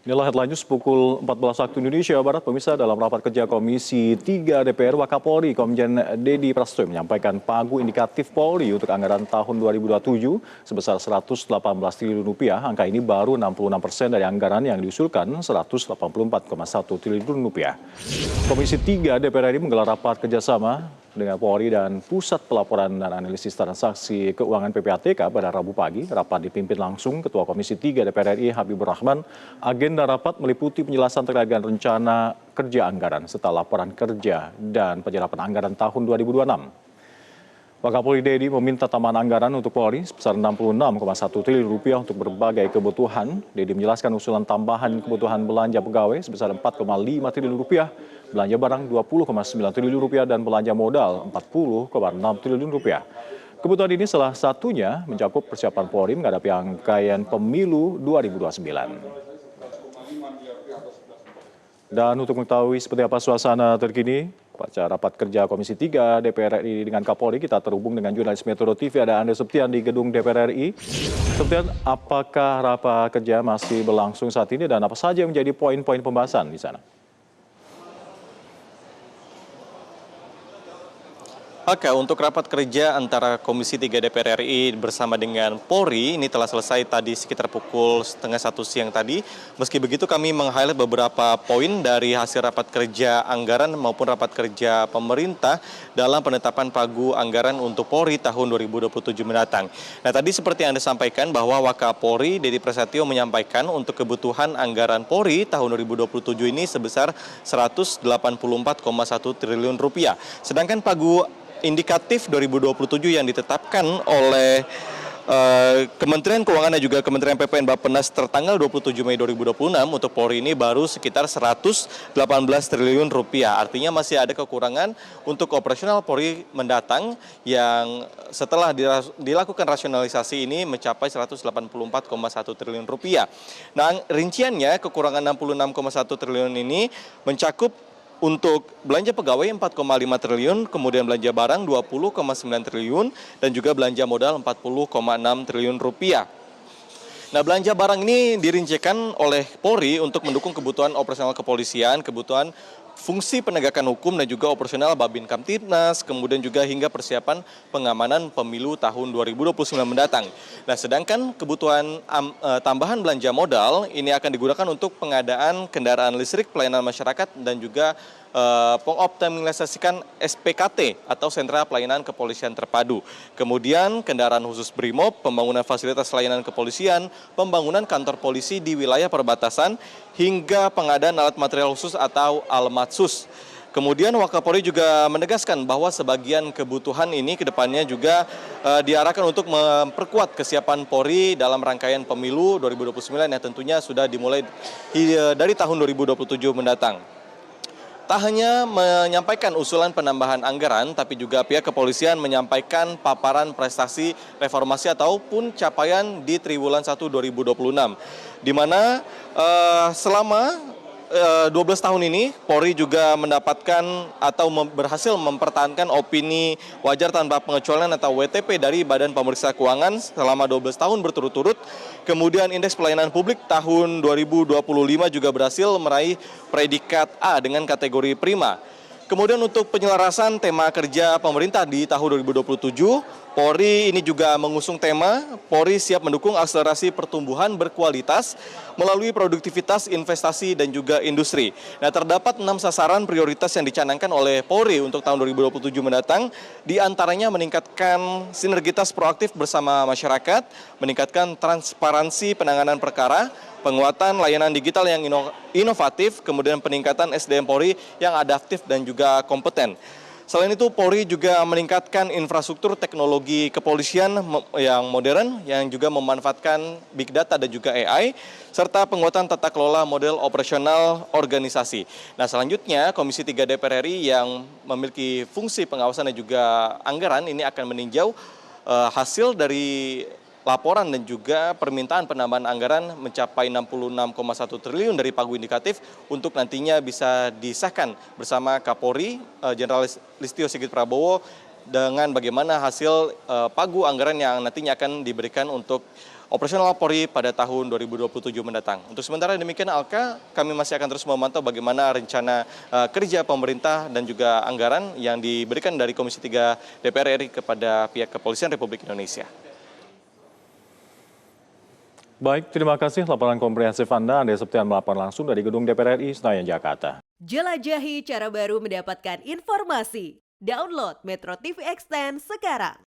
Inilah headline news pukul 14 waktu Indonesia Barat. Pemirsa, dalam rapat kerja Komisi 3 DPR, Wakapolri Komjen Dedi Prasetyo menyampaikan pagu indikatif Polri untuk anggaran tahun 2027 sebesar Rp118 triliun. Angka ini baru 66% dari anggaran yang diusulkan Rp184,1 triliun. Komisi 3 DPR RI menggelar rapat kerjasama dengan Polri dan Pusat Pelaporan dan Analisis Transaksi Keuangan PPATK pada Rabu pagi. Rapat dipimpin langsung Ketua Komisi 3 DPR RI Habibur Rahman. Agenda rapat meliputi penjelasan terkait dengan rencana kerja anggaran serta laporan kerja dan penyerapan anggaran tahun 2026. Wakapolri Dedi meminta tambahan anggaran untuk Polri sebesar Rp66,1 triliun untuk berbagai kebutuhan. Dedi menjelaskan usulan tambahan kebutuhan belanja pegawai sebesar Rp4,5 triliun, belanja barang Rp20,9 triliun dan belanja modal Rp40,6 triliun. Kebutuhan ini salah satunya mencakup persiapan Polri menghadapi rangkaian pemilu 2029. Dan untuk mengetahui seperti apa suasana terkini pasca rapat kerja Komisi 3 DPR RI dengan Kapolri, kita terhubung dengan jurnalis Metro TV, ada Andre Septian di gedung DPR RI. Septian, apakah rapat kerja masih berlangsung saat ini dan apa saja yang menjadi poin-poin pembahasan di sana? Oke, untuk rapat kerja antara Komisi 3 DPR RI bersama dengan Polri ini telah selesai tadi sekitar pukul 12:30 siang tadi. Meski begitu kami meng-highlight beberapa poin dari hasil rapat kerja anggaran maupun rapat kerja pemerintah dalam penetapan pagu anggaran untuk Polri tahun 2027 mendatang. Nah, tadi seperti yang Anda sampaikan bahwa Wakapolri Dedi Prasetyo menyampaikan untuk kebutuhan anggaran Polri tahun 2027 ini sebesar Rp184,1 triliun. Sedangkan pagu indikatif 2027 yang ditetapkan oleh Kementerian Keuangan dan juga Kementerian PPN Bappenas tertanggal 27 Mei 2026 untuk Polri ini baru sekitar Rp118 triliun. Artinya masih ada kekurangan untuk operasional Polri mendatang yang setelah dilakukan rasionalisasi ini mencapai Rp184,1 triliun. Nah, rinciannya kekurangan Rp66,1 triliun ini mencakup untuk belanja pegawai Rp4,5 triliun, kemudian belanja barang Rp20,9 triliun, dan juga belanja modal Rp40,6 triliun. Nah, belanja barang ini dirincikan oleh Polri untuk mendukung kebutuhan operasional kepolisian, kebutuhan fungsi penegakan hukum dan juga operasional Babin Kamtibnas, kemudian juga hingga persiapan pengamanan pemilu tahun 2029 mendatang. Nah, sedangkan kebutuhan tambahan belanja modal ini akan digunakan untuk pengadaan kendaraan listrik pelayanan masyarakat dan juga pengoptimalisasikan SPKT atau Sentra Pelayanan Kepolisian Terpadu. Kemudian kendaraan khusus BRIMOB, pembangunan fasilitas layanan kepolisian, pembangunan kantor polisi di wilayah perbatasan, hingga pengadaan alat material khusus atau Almatsus. Kemudian Wakapolri juga menegaskan bahwa sebagian kebutuhan ini ke depannya juga diarahkan untuk memperkuat kesiapan Polri dalam rangkaian pemilu 2029 yang tentunya sudah dimulai dari tahun 2027 mendatang. Tak hanya menyampaikan usulan penambahan anggaran, tapi juga pihak kepolisian menyampaikan paparan prestasi reformasi ataupun capaian di Triwulan 1 2026. Di mana selama 12 tahun ini Polri juga mendapatkan atau berhasil mempertahankan opini wajar tanpa pengecualian atau WTP dari Badan Pemeriksa Keuangan selama 12 tahun berturut-turut. Kemudian indeks pelayanan publik tahun 2025 juga berhasil meraih predikat A dengan kategori prima. Kemudian untuk penyelarasan tema kerja pemerintah di tahun 2027, Polri ini juga mengusung tema Polri siap mendukung akselerasi pertumbuhan berkualitas melalui produktivitas, investasi, dan juga industri. Nah, terdapat 6 sasaran prioritas yang dicanangkan oleh Polri untuk tahun 2027 mendatang, di antaranya meningkatkan sinergitas proaktif bersama masyarakat, meningkatkan transparansi penanganan perkara, penguatan layanan digital yang inovatif, kemudian peningkatan SDM Polri yang adaptif dan juga kompeten. Selain itu, Polri juga meningkatkan infrastruktur teknologi kepolisian yang modern, yang juga memanfaatkan big data dan juga AI, serta penguatan tata kelola model operasional organisasi. Nah, selanjutnya Komisi 3 DPR RI yang memiliki fungsi pengawasan dan juga anggaran ini akan meninjau hasil dari laporan dan juga permintaan penambahan anggaran mencapai Rp66,1 triliun dari pagu indikatif untuk nantinya bisa disahkan bersama Kapolri Jenderal Listio Sigit Prabowo dengan bagaimana hasil pagu anggaran yang nantinya akan diberikan untuk operasional Polri pada tahun 2027 mendatang. Untuk sementara demikian Alka, kami masih akan terus memantau bagaimana rencana kerja pemerintah dan juga anggaran yang diberikan dari Komisi 3 DPR RI kepada pihak Kepolisian Republik Indonesia. Baik, terima kasih laporan komprehensif Anda. Anda Septian melaporkan langsung dari Gedung DPR RI Senayan, Jakarta. Jelajahi cara baru mendapatkan informasi. Download Metro TV Extend sekarang.